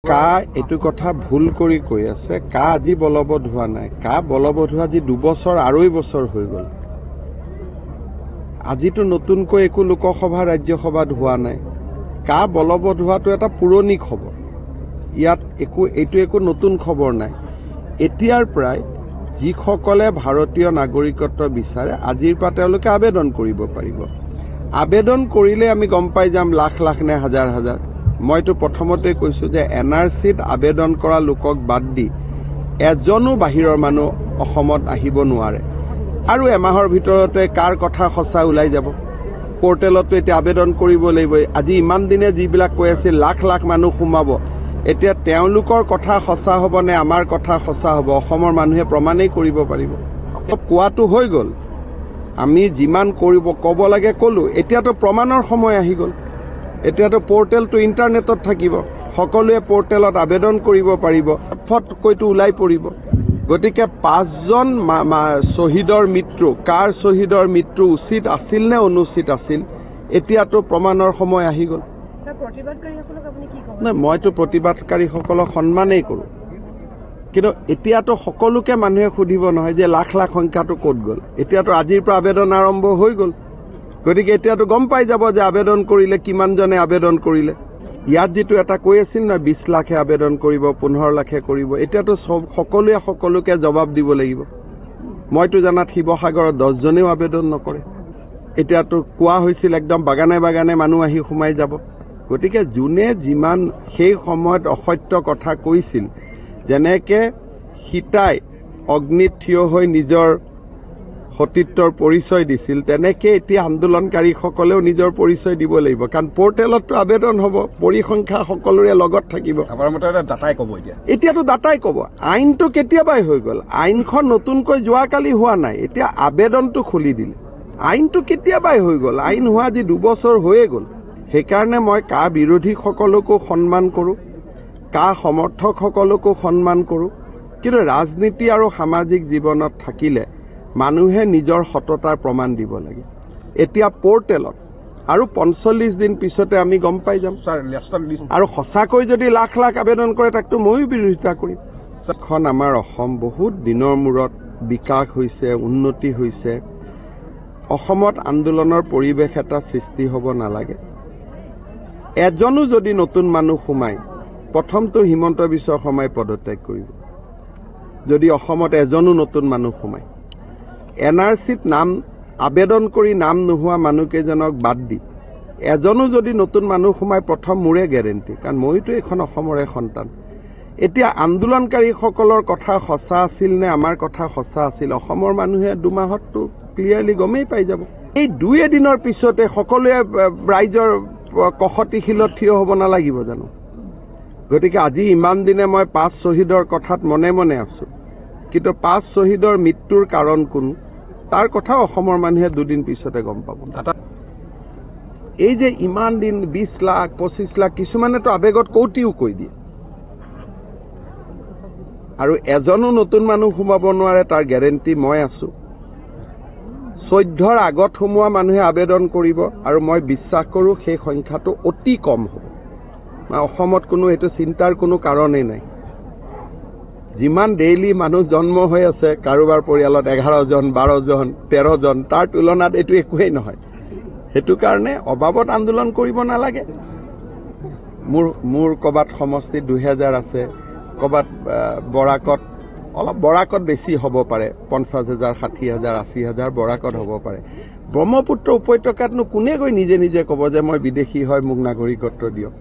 কা এইটো কথা ভুল কৰি কৈ আছে কা আজি বলবৎ হোৱা নাই কা বলবৎ হোৱা আজি 2 বছৰ 2.5 বছৰ হৈ গ'ল আজিতো নতুনকৈ একো লোকসভা ৰাজ্যসভাত হোৱা নাই কা বলবৎ হোৱাটো এটা পুৰণি খবৰ ইয়াত এইটো একো নতুন খবৰ নাই এতিয়াৰ প্ৰায় যিসকলে ভাৰতীয় নাগৰিকত্ব বিচাৰে আজিৰ পৰা তেওঁলোকে আবেদন কৰিব পাৰিব আবেদন কৰিলে আমি গম পাই যাম লাখ লাখ নে হাজাৰ হাজাৰ মইতো প্ৰথমতে কৈছো যে এনআৰসিত আবেদন কৰা লোকক বাদ দি এজনো বাহিৰৰ মানুহ অসমত আহিব নোৱাৰে আৰু এমাহৰ ভিতৰতে কাৰ কথা সঁচা ওলাই যাব পোৰ্টেলতো এতিয়া আবেদন কৰিব লাগিব আজি ইমান দিনে যিবিলাক কৈ আছিল লাখ লাখ মানুহ সোমাব এতিয়া তেওঁলোকৰ কথা সঁচা হ'ব নে আমাৰ কথা সঁচা হ'ব অসমৰ মানুহে প্ৰমাণেই কৰিব পাৰিব কোৱাটো হৈ গ'ল আমি যিমান কৰিব ক'ব লাগে ক'লো এতিয়াতো প্ৰমাণৰ সময় আহি গ'ল এতিয়াতো পোৰ্টেলটো ইণ্টাৰনেটত থাকিব সকলোৱে পোৰ্টেলত আবেদন কৰিব পাৰিব ফটকৈতো ওলাই পৰিব গতিকে 5জন শহীদৰ মৃত্যু কাৰ শহীদৰ মৃত্যু উচিত আছিল নে অনুচিত আছিল এতিয়াতো প্ৰমাণৰ সময় আহি গ'ল নাই মইতো প্ৰতিবাদকাৰীসকলক সন্মানেই কৰোঁ কিন্তু এতিয়াতো সকলোকে মানুহে সুধিব নহয় যে লাখ লাখ সংখ্যাটো ক'ত গ'ল এতিয়াতো আজিৰ পৰা আবেদন আৰম্ভ হৈ গ'ল গতিকে এতিয়াতো গম পাই যাব যে আবেদন কৰিলে কিমানজনে আবেদন কৰিলে ইয়াত যেটো এটা কৈ আছিল না 20 লাখে আবেদন কৰিব 15 লাখে কৰিব এতিয়াতো সকলোৱে সকলোকে জবাব দিব লাগিব মইতো জানাত শিৱসাগৰৰ 10 জনেও আবেদন নকৰে এতিয়াতো কোৱা হৈছিল একদম বাগানে বাগানে মানুহ আহি সোমাই যাব গতিকে জুনে যিমান সেই সময়ত অসত্য কথা কৈছিল যেনেকে হিতাই অগ্নিত থিয় হৈ নিজৰ সতীত্বৰ পৰিচয় দিছিল তেনেকে এতিয়া আন্দোলনকাৰীসকলেও নিজৰ পৰিচয় দিব লাগিব কাৰণ পোৰ্টেলতো আবেদন হ'ব পৰিসংখ্যা সকলোৰে লগত থাকিব আমাৰ মতে ডাটাই ক'ব এতিয়াতো ডাটাই ক'ব আইনটো কেতিয়াবাই হৈ গ'ল আইনখন নতুনকৈ যোৱাকালি হোৱা নাই এতিয়া আবেদনটো খুলি দিলে আইনটো কেতিয়াবাই হৈ গ'ল আইন হোৱা আজি 2 বছৰ হৈয়ে গ'ল সেইকাৰণে মই কা বিৰোধীসকলকো সন্মান কৰোঁ কা সমৰ্থকসকলকো সন্মান কৰোঁ কিন্তু ৰাজনীতি আৰু সামাজিক জীৱনত থাকিলে মানুহে নিজৰ সততাৰ প্ৰমাণ দিব লাগে এতিয়া পোৰ্টেলত আৰু 45 দিন পিছতে আমি গম পাই যাম আৰু সঁচাকৈ যদি লাখ লাখ আবেদন কৰে তাকতো ময়ো বিৰোধিতা কৰিম এখন আমাৰ অসম বহুত দিনৰ মূৰত বিকাশ হৈছে উন্নতি হৈছে অসমত আন্দোলনৰ পৰিৱেশ এটা সৃষ্টি হ'ব নালাগে এজনো যদি নতুন মানুহ সোমায় প্ৰথমটো হিমন্ত বিশ্ব শৰ্মাই পদত্যাগ কৰিব যদি অসমত এজনো নতুন মানুহ সোমায় এনআৰসিত নাম আবেদন কৰি নাম নোহোৱা মানুহকেইজনক বাদ দি এজনো যদি নতুন মানুহ সোমায় প্ৰথম মোৰে গ্যাৰেণ্টি কাৰণ মইতো এখন অসমৰে সন্তান এতিয়া আন্দোলনকাৰীসকলৰ কথা সঁচা আছিল নে আমাৰ কথা সঁচা আছিল অসমৰ মানুহে 2 মাহতটো ক্লিয়াৰলি গমেই পাই যাব এই 2 এদিনৰ পিছতে সকলোৱে ৰাইজৰ কখতিশিলত থিয় হ'ব নালাগিব জানো গতিকে আজি ইমান দিনে মই 5 শ্বহীদৰ কথাত মনে মনে আছো কিন্তু 5 শ্বহীদৰ মৃত্যুৰ কাৰণ কোন তাৰ কথা অসমৰ মানুহে 2 দিন পিছতে গম পাব এই যে ইমান দিন 20 লাখ 25 লাখ কিছুমানেতো আবেগত কৌটিও কৈ দিয়ে আৰু এজনো নতুন মানুহ সোমাব নোৱাৰে তাৰ গ্যাৰেণ্টি মই আছো 14ৰ আগত সোমোৱা মানুহে আবেদন কৰিব আৰু মই বিশ্বাস কৰোঁ সেই সংখ্যাটো অতি কম হ'ব অসমত কোনো এটো চিন্তাৰ কোনো কাৰণেই নাই যিমান ডেইলি মানুহ জন্ম হৈ আছে কাৰোবাৰ পৰিয়ালত 11 জন 12 জন 13 জন তাৰ তুলনাত এটো একোই নহয় হেতু কাৰণে অবাবত আন্দোলন কৰিব নালাগে মোৰ কবাত সমষ্টি 2000 আছে কবাত বৰাকত অলপ বৰাকত বেছি হ'ব পাৰে 50000 60000 80000 বৰাকত হ'ব পাৰে ব্ৰহ্মপুত্ৰ উপত্যকাতনো কোনে গৈ নিজে নিজে ক'ব যে মই বিদেশী হয় মোক নাগৰিকত্ব দিয়ক